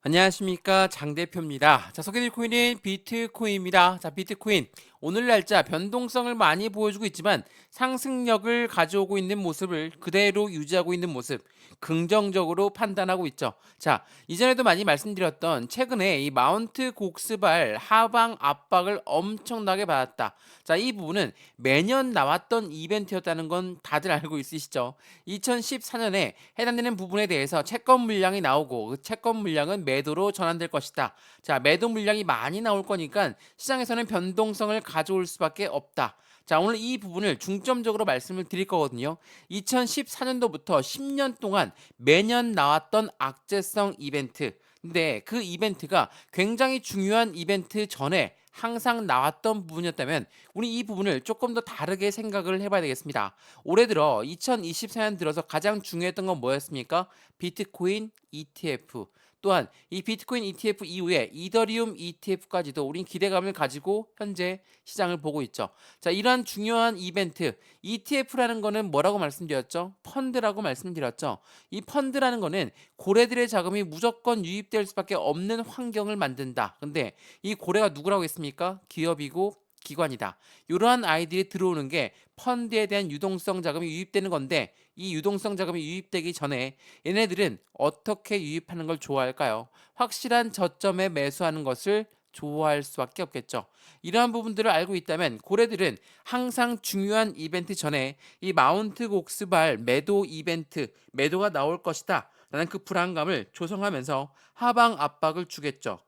안녕하십니까, 장 대표입니다. 자, 소개드릴 코인은 비트코인입니다. 자, 비트코인 오늘 날짜 변동성을 많이 보여주고 있지만 상승력을 가져오고 있는 모습을 그대로 유지하고 있는 모습, 긍정적으로 판단하고 있죠. 자, 이전에도 많이 말씀드렸던 최근에 이 마운트 곡스발 하방 압박을 엄청나게 받았다. 자, 이 부분은 매년 나왔던 이벤트였다는 건 다들 알고 있으시죠? 2014년에 해당되는 부분에 대해서 채권 물량이 나오고 그 채권 물량은 매도로 전환될 것이다. 자, 매도 물량이 많이 나올 거니까 시장에서는 변동성을 가져올 수밖에 없다. 자, 오늘 이 부분을 중점적으로 말씀을 드릴 거거든요. 2014년도부터 10년 동안 매년 나왔던 악재성 이벤트. 근데 그 이벤트가 굉장히 중요한 이벤트 전에 항상 나왔던 부분이었다면 우리 이 부분을 조금 더 다르게 생각을 해봐야 되겠습니다. 올해 들어 2024년 들어서 가장 중요했던 건 뭐였습니까? 비트코인 ETF. 또한 이 비트코인 ETF 이후에 이더리움 ETF까지도 우린 기대감을 가지고 현재 시장을 보고 있죠. 자, 이러한 중요한 이벤트, ETF라는 거는 뭐라고 말씀드렸죠? 펀드라고 말씀드렸죠. 이 펀드라는 거는 고래들의 자금이 무조건 유입될 수밖에 없는 환경을 만든다. 근데 이 고래가 누구라고 했습니까? 기업이고 기관이다. 이러한 아이들이 들어오는 게 펀드에 대한 유동성 자금이 유입되는 건데 이 유동성 자금이 유입되기 전에 얘네들은 어떻게 유입하는 걸 좋아할까요? 확실한 저점에 매수하는 것을 좋아할 수밖에 없겠죠. 이러한 부분들을 알고 있다면 고래들은 항상 중요한 이벤트 전에 이 마운트 곡스발 매도 이벤트, 매도가 나올 것이다 라는 그 불안감을 조성하면서 하방 압박을 주겠죠.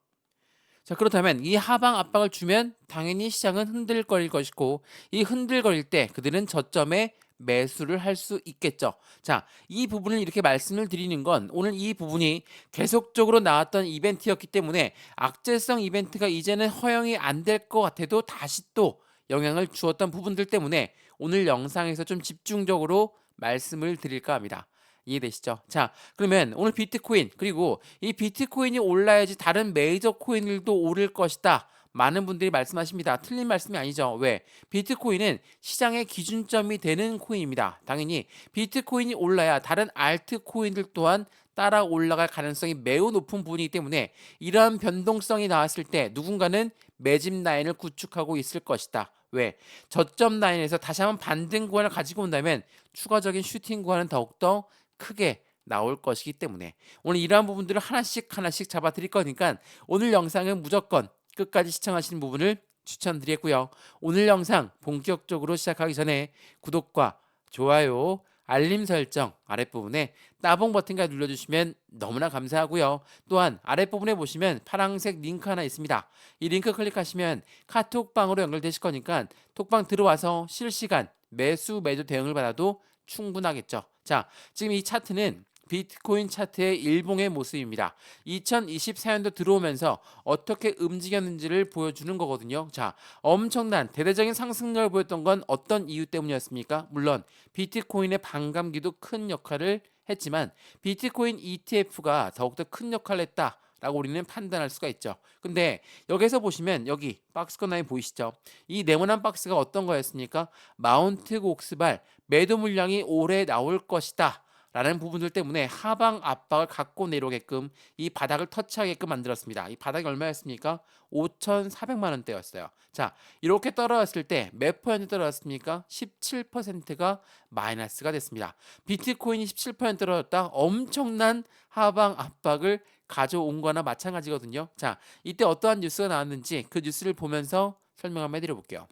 자, 그렇다면 이 하방 압박을 주면 당연히 시장은 흔들거릴 것이고 이 흔들거릴 때 그들은 저점에 매수를 할 수 있겠죠. 자, 이 부분을 이렇게 말씀을 드리는 건 오늘 이 부분이 계속적으로 나왔던 이벤트였기 때문에 악재성 이벤트가 이제는 허용이 안 될 것 같아도 다시 또 영향을 주었던 부분들 때문에 오늘 영상에서 좀 집중적으로 말씀을 드릴까 합니다. 이해되시죠? 자, 그러면 오늘 비트코인 그리고 이 비트코인이 올라야지 다른 메이저 코인들도 오를 것이다. 많은 분들이 말씀하십니다. 틀린 말씀이 아니죠. 왜? 비트코인은 시장의 기준점이 되는 코인입니다. 당연히 비트코인이 올라야 다른 알트 코인들 또한 따라 올라갈 가능성이 매우 높은 부분이기 때문에 이러한 변동성이 나왔을 때 누군가는 매집 라인을 구축하고 있을 것이다. 왜? 저점 라인에서 다시 한번 반등 구간을 가지고 온다면 추가적인 슈팅 구간은 더욱더 크게 나올 것이기 때문에 오늘 이러한 부분들을 하나씩 하나씩 잡아 드릴 거니까 오늘 영상은 무조건 끝까지 시청하시는 부분을 추천드리겠고요. 오늘 영상 본격적으로 시작하기 전에 구독과 좋아요, 알림 설정 아랫부분에 따봉 버튼까지 눌러주시면 너무나 감사하고요. 또한 아랫부분에 보시면 파란색 링크 하나 있습니다. 이 링크 클릭하시면 카톡방으로 연결되실 거니까 톡방 들어와서 실시간 매수 매도 대응을 받아도 충분하겠죠. 자, 지금 이 차트는 비트코인 차트의 일봉의 모습입니다. 2024년도 들어오면서 어떻게 움직였는지를 보여주는 거거든요. 자, 엄청난 대대적인 상승력을 보였던 건 어떤 이유 때문이었습니까? 물론 비트코인의 반감기도 큰 역할을 했지만 비트코인 ETF가 더욱더 큰 역할을 했다. 라고 우리는 판단할 수가 있죠. 근데 여기서 보시면 여기 박스권 라인 보이시죠? 이 네모난 박스가 어떤 거였습니까? 마운트 곡스발 매도 물량이 올해 나올 것이다. 라는 부분들 때문에 하방 압박을 갖고 내려오게끔 이 바닥을 터치하게끔 만들었습니다. 이 바닥이 얼마였습니까? 5,400만 원대였어요. 자, 이렇게 떨어졌을 때 몇 퍼센트 떨어졌습니까? 17%가 마이너스가 됐습니다. 비트코인이 17% 떨어졌다. 엄청난 하방 압박을 가져온 거나 마찬가지거든요. 자, 이때 어떠한 뉴스가 나왔는지 그 뉴스를 보면서 설명 한번 해드려 볼게요.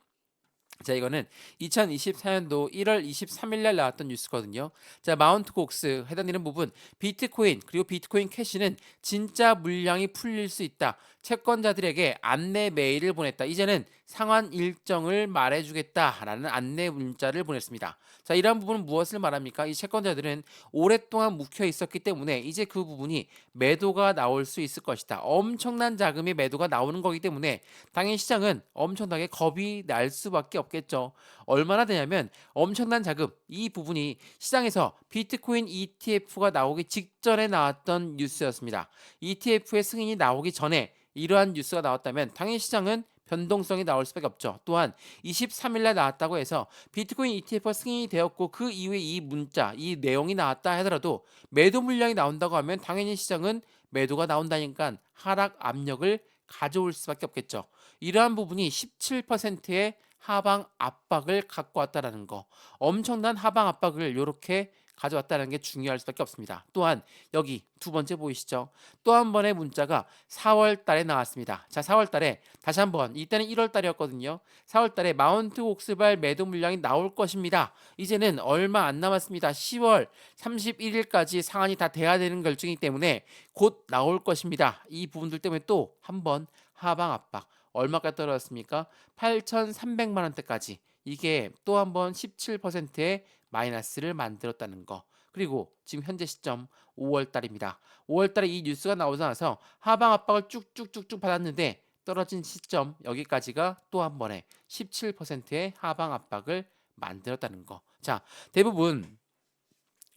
자, 이거는 2024년도 1월 23일 날 나왔던 뉴스거든요. 자, 마운트 곡스 해당되는 부분 비트코인 그리고 비트코인 캐시는 진짜 물량이 풀릴 수 있다. 채권자들에게 안내 메일을 보냈다. 이제는 상환 일정을 말해주겠다라는 안내 문자를 보냈습니다. 자, 이러한 부분은 무엇을 말합니까? 이 채권자들은 오랫동안 묵혀 있었기 때문에 이제 그 부분이 매도가 나올 수 있을 것이다. 엄청난 자금이 매도가 나오는 거기 때문에 당연히 시장은 엄청나게 겁이 날 수밖에 없겠죠. 얼마나 되냐면 엄청난 자금 이 부분이 시장에서 비트코인 ETF가 나오기 직전에 나왔던 뉴스였습니다. ETF의 승인이 나오기 전에 이러한 뉴스가 나왔다면 당연히 시장은 변동성이 나올 수밖에 없죠. 또한 23일 날 나왔다고 해서 비트코인 ETF가 승인이 되었고 그 이후에 이 문자, 이 내용이 나왔다 하더라도 매도 물량이 나온다고 하면 당연히 시장은 매도가 나온다니까 하락 압력을 가져올 수밖에 없겠죠. 이러한 부분이 17%의 하방 압박을 갖고 왔다라는 거. 엄청난 하방 압박을 이렇게 가져왔다는 게 중요할 수밖에 없습니다. 또한 여기 두 번째 보이시죠? 또 한 번의 문자가 4월 달에 나왔습니다. 자, 4월 달에 다시 한번 이때는 1월 달이었거든요. 4월 달에 마운트 옥스발 매도 물량이 나올 것입니다. 이제는 얼마 안 남았습니다. 10월 31일까지 상한이 다 돼야 되는 결정이기 때문에 곧 나올 것입니다. 이 부분들 때문에 또 한 번 하방 압박 얼마까지 떨어졌습니까? 8,300만 원대까지. 이게 또 한 번 17%의 마이너스를 만들었다는 거. 그리고 지금 현재 시점 5월 달입니다. 5월 달에 이 뉴스가 나오고 나서 하방 압박을 쭉쭉쭉쭉 받았는데 떨어진 시점 여기까지가 또 한 번에 17%의 하방 압박을 만들었다는 거. 자, 대부분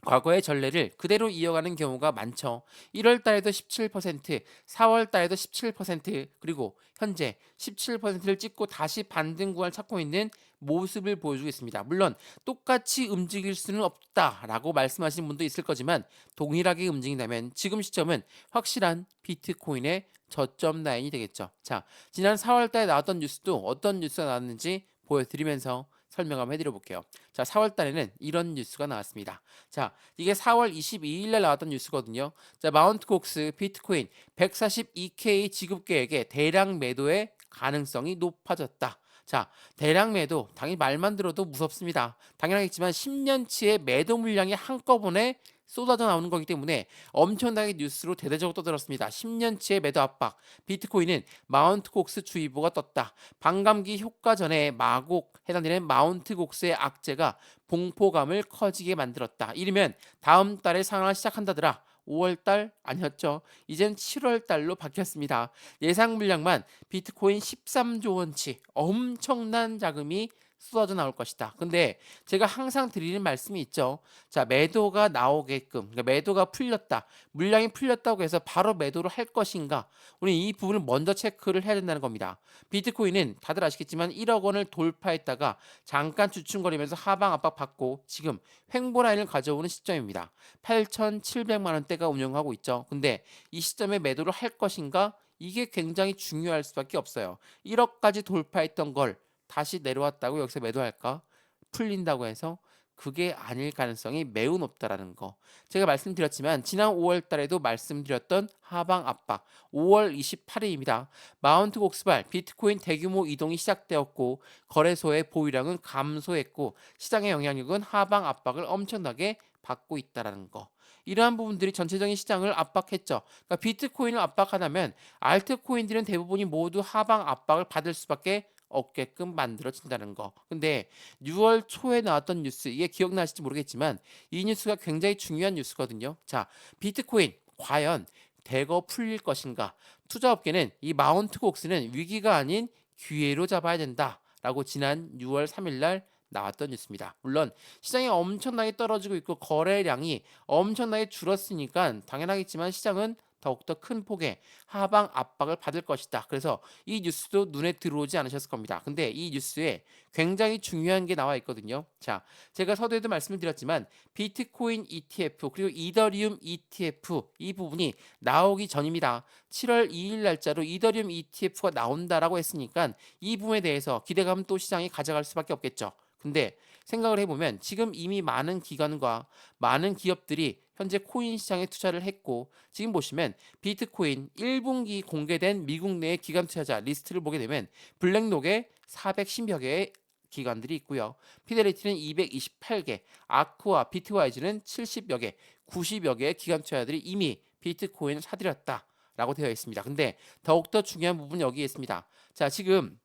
과거의 전례를 그대로 이어가는 경우가 많죠. 1월 달에도 17%, 4월 달에도 17%, 그리고 현재 17%를 찍고 다시 반등 구간을 찾고 있는 모습을 보여주고 있습니다. 물론 똑같이 움직일 수는 없다라고 말씀하시는 분도 있을 거지만 동일하게 움직인다면 지금 시점은 확실한 비트코인의 저점 라인이 되겠죠. 자, 지난 4월 달에 나왔던 뉴스도 어떤 뉴스가 나왔는지 보여드리면서 설명 한번 해드려 볼게요. 자, 4월 달에는 이런 뉴스가 나왔습니다. 자, 이게 4월 22일 날 나왔던 뉴스거든요. 자, 마운트 콕스 비트코인 142K 지급 계획에 대량 매도의 가능성이 높아졌다. 자, 대량 매도 당연히 말만 들어도 무섭습니다. 당연하겠지만 10년치의 매도 물량이 한꺼번에 쏟아져 나오는 거기 때문에 엄청나게 뉴스로 대대적으로 떠들었습니다. 10년치의 매도 압박, 비트코인은 마운트 콕스 주의보가 떴다. 반감기 효과 전에 마곡 해당되는 마운트 콕스의 악재가 공포감을 커지게 만들었다. 이르면 다음 달에 상황을 시작한다더라. 5월달 아니었죠. 이젠 7월달로 바뀌었습니다. 예상 물량만 비트코인 13조 원치 엄청난 자금이 쏟아져 나올 것이다. 근데 제가 항상 드리는 말씀이 있죠. 자, 매도가 나오게끔, 그러니까 매도가 풀렸다. 물량이 풀렸다고 해서 바로 매도를 할 것인가? 우리 이 부분을 먼저 체크를 해야 된다는 겁니다. 비트코인은 다들 아시겠지만 1억 원을 돌파했다가 잠깐 주춤거리면서 하방 압박 받고 지금 횡보 라인을 가져오는 시점입니다. 8,700만 원대가 운영하고 있죠. 근데 이 시점에 매도를 할 것인가? 이게 굉장히 중요할 수밖에 없어요. 1억까지 돌파했던 걸 다시 내려왔다고 여기서 매도할까? 풀린다고 해서 그게 아닐 가능성이 매우 높다라는 거. 제가 말씀드렸지만 지난 5월 달에도 말씀드렸던 하방 압박 5월 28일입니다. 마운트 곡스발 비트코인 대규모 이동이 시작되었고 거래소의 보유량은 감소했고 시장의 영향력은 하방 압박을 엄청나게 받고 있다라는 거. 이러한 부분들이 전체적인 시장을 압박했죠. 그러니까 비트코인을 압박하다면 알트코인들은 대부분이 모두 하방 압박을 받을 수밖에 없게끔 만들어진다는 거. 근데 6월 초에 나왔던 뉴스, 이게 기억나실지 모르겠지만 이 뉴스가 굉장히 중요한 뉴스거든요. 자, 비트코인 과연 대거 풀릴 것인가? 투자업계는 이 마운트 곡스는 위기가 아닌 기회로 잡아야 된다라고 지난 6월 3일 날 나왔던 뉴스입니다. 물론 시장이 엄청나게 떨어지고 있고 거래량이 엄청나게 줄었으니까 당연하겠지만 시장은 더욱더 큰 폭의 하방 압박을 받을 것이다. 그래서 이 뉴스도 눈에 들어오지 않으셨을 겁니다. 근데 이 뉴스에 굉장히 중요한 게 나와 있거든요. 자, 제가 서두에도 말씀을 드렸지만 비트코인 ETF 그리고 이더리움 ETF 이 부분이 나오기 전입니다. 7월 2일 날짜로 이더리움 ETF가 나온다라고 했으니까 이 부분에 대해서 기대감은 또 시장이 가져갈 수밖에 없겠죠. 근데 생각을 해보면 지금 이미 많은 기관과 많은 기업들이 현재 코인 시장에 투자를 했고 지금 보시면 비트코인 1분기 공개된 미국 내 기관 투자자 리스트를 보게 되면 블랙록에 410여 개의 기관들이 있고요. 피델리티는 228개, 아크와 비트와이즈는 70여 개, 90여 개의 기관 투자자들이 이미 비트코인을 사들였다라고 되어 있습니다. 근데 더욱더 중요한 부분이 여기에 있습니다. 자, 지금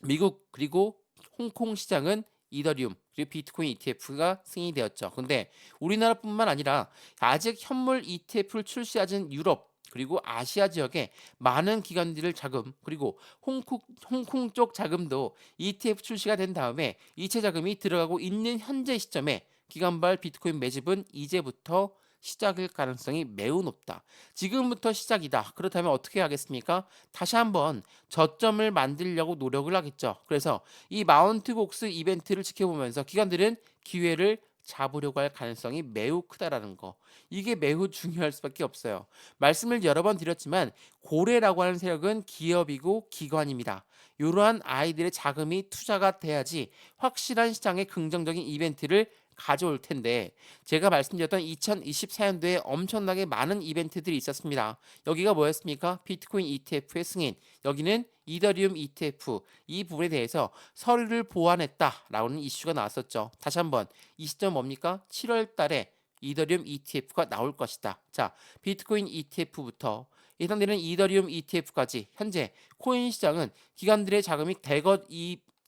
미국 그리고 홍콩 시장은 이더리움 그리고 비트코인 ETF가 승인이 되었죠. 근데 우리나라뿐만 아니라 아직 현물 ETF를 출시하진 유럽 그리고 아시아 지역에 많은 기관들을 자금 그리고 홍콩 쪽 자금도 ETF 출시가 된 다음에 이체 자금이 들어가고 있는 현재 시점에 기관발 비트코인 매집은 이제부터 시작일 가능성이 매우 높다. 지금부터 시작이다. 그렇다면 어떻게 하겠습니까? 다시 한번 저점을 만들려고 노력을 하겠죠. 그래서 이 마운트 곡스 이벤트를 지켜보면서 기관들은 기회를 잡으려고 할 가능성이 매우 크다라는 거. 이게 매우 중요할 수밖에 없어요. 말씀을 여러 번 드렸지만 고래라고 하는 세력은 기업이고 기관입니다. 이러한 아이들의 자금이 투자가 돼야지 확실한 시장에 긍정적인 이벤트를 가져올 텐데 제가 말씀드렸던 2024년도에 엄청나게 많은 이벤트들이 있었습니다. 여기가 뭐였습니까? 비트코인 ETF의 승인, 여기는 이더리움 ETF, 이 부분에 대해서 서류를 보완했다라는 이슈가 나왔었죠. 다시 한번 이 시점 뭡니까? 7월 달에 이더리움 ETF가 나올 것이다. 자, 비트코인 ETF부터 예상되는 이더리움 ETF까지 현재 코인 시장은 기관들의 자금이 대거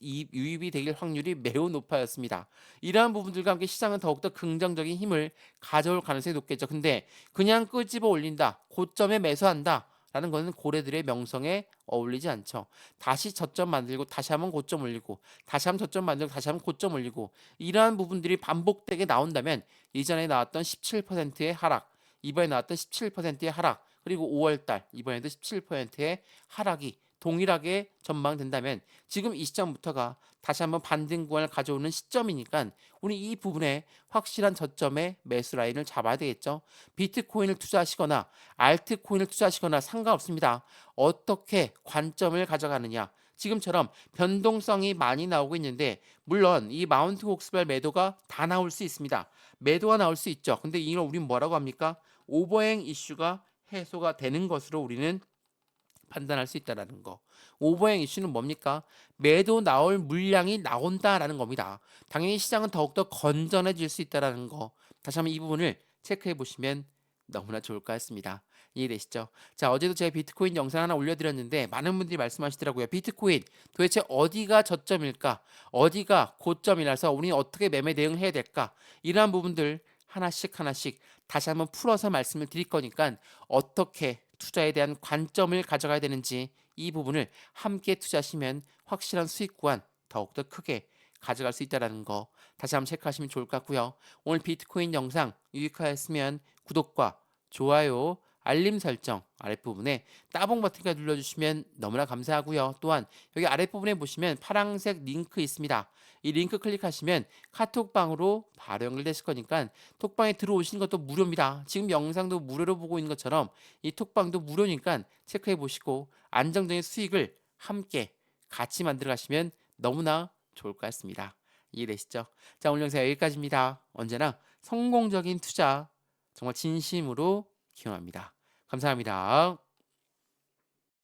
유입이 될 확률이 매우 높아졌습니다. 이러한 부분들과 함께 시장은 더욱더 긍정적인 힘을 가져올 가능성이 높겠죠. 근데 그냥 끄집어 올린다, 고점에 매수한다 라는 것은 고래들의 명성에 어울리지 않죠. 다시 저점 만들고 다시 한번 고점 올리고 다시 한번 저점 만들고 다시 한번 고점 올리고 이러한 부분들이 반복되게 나온다면 이전에 나왔던 17%의 하락, 이번에 나왔던 17%의 하락, 그리고 5월달 이번에도 17%의 하락이 동일하게 전망된다면 지금 이 시점부터가 다시 한번 반등 구간을 가져오는 시점이니까 우리 이 부분에 확실한 저점의 매수 라인을 잡아야 되겠죠. 비트코인을 투자하시거나 알트코인을 투자하시거나 상관없습니다. 어떻게 관점을 가져가느냐. 지금처럼 변동성이 많이 나오고 있는데 물론 이 마운트 곡스발 매도가 다 나올 수 있습니다. 매도가 나올 수 있죠. 근데 이걸 우리는 뭐라고 합니까? 오버행 이슈가 해소가 되는 것으로 우리는 판단할 수 있다라는 거. 오버행 이슈는 뭡니까? 매도 나올 물량이 나온다라는 겁니다. 당연히 시장은 더욱더 건전해질 수 있다라는 거. 다시 한번 이 부분을 체크해 보시면 너무나 좋을 것 같습니다. 이해되시죠? 자, 어제도 제가 비트코인 영상 하나 올려드렸는데 많은 분들이 말씀하시더라고요. 비트코인 도대체 어디가 저점일까? 어디가 고점이라서 우리는 어떻게 매매 대응을 해야 될까? 이러한 부분들 하나씩 하나씩 다시 한번 풀어서 말씀을 드릴 거니까 어떻게 투자에 대한 관점을 가져가야 되는지 이 부분을 함께 투자하시면 확실한 수익 구간 더욱더 크게 가져갈 수 있다는 거 다시 한번 체크하시면 좋을 것 같고요. 오늘 비트코인 영상 유익하였으면 구독과 좋아요, 알림 설정 아랫부분에 따봉 버튼까지 눌러주시면 너무나 감사하고요. 또한 여기 아랫부분에 보시면 파란색 링크 있습니다. 이 링크 클릭하시면 카톡방으로 바로 연결되실 거니까 톡방에 들어오시는 것도 무료입니다. 지금 영상도 무료로 보고 있는 것처럼 이 톡방도 무료니까 체크해 보시고 안정적인 수익을 함께 같이 만들어 가시면 너무나 좋을 것 같습니다. 이해되시죠? 자, 오늘 영상 여기까지입니다. 언제나 성공적인 투자 정말 진심으로 기원합니다. 감사합니다.